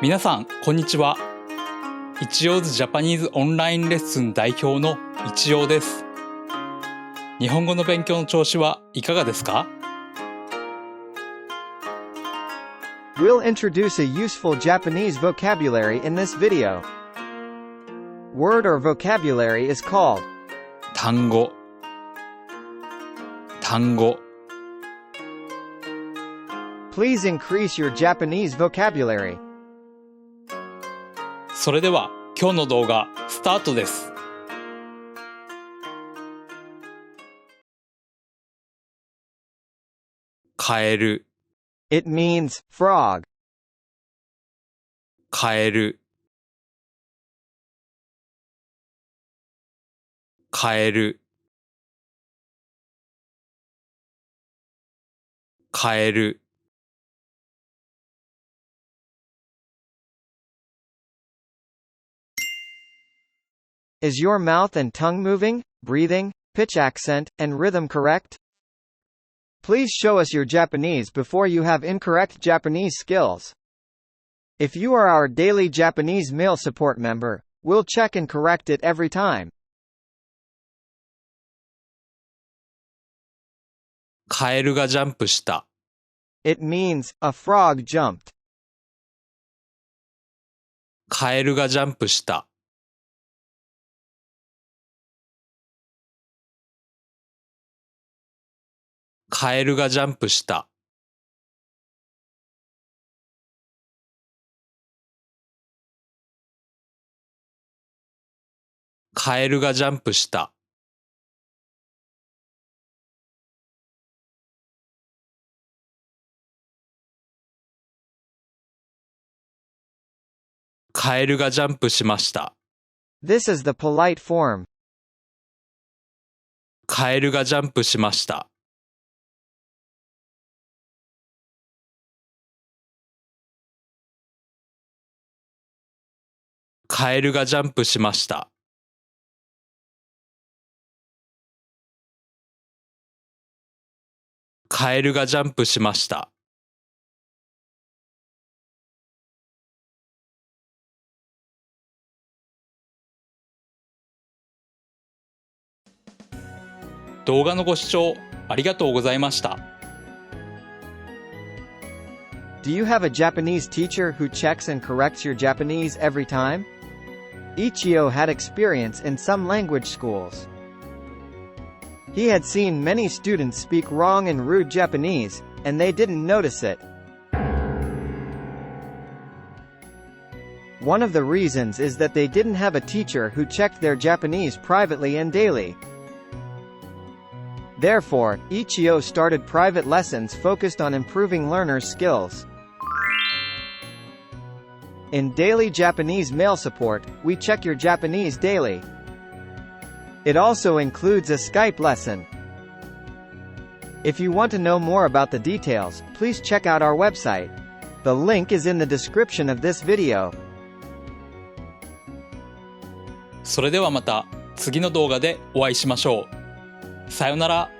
皆さん、こんにちは。Ichiyo's Japanese オンラインレッスン代表のIchiyoです。日本語の勉強の調子はいかがですか？ We'll introduce a useful Japanese vocabulary in this video. Word or vocabulary is called 単語 Please increase your Japanese vocabulary. それでは今日の動画スタートです。カエル It means frog. カエルカエルカエル Is your mouth and tongue moving, breathing, pitch accent, and rhythm correct? Please show us your Japanese before you have incorrect Japanese skills. If you are our daily Japanese mail support member, we'll check and correct it every time. カエルがジャンプした It means, a frog jumped. カエルがジャンプしたカエルがジャンプしたカエルがジャンプしたカエルがジャンプしました。This is the polite form. カエルがジャンプしました。カエルがジャンプしました。カエルがジャンプしました。動画のご視聴ありがとうございました。Do you have a Japanese teacher who checks and corrects your Japanese every time? Ichiyo had experience in some language schools. He had seen many students speak wrong and rude Japanese, and they didn't notice it. One of the reasons is that they didn't have a teacher who checked their Japanese privately and daily. Therefore, Ichiyo started private lessons focused on improving learners' skills. In daily Japanese mail support, we check your Japanese daily. It also includes a Skype lesson. If you want to know more about the details, please check out our website. The link is in the description of this video. それではまた次の動画でお会いしましょう。さよなら。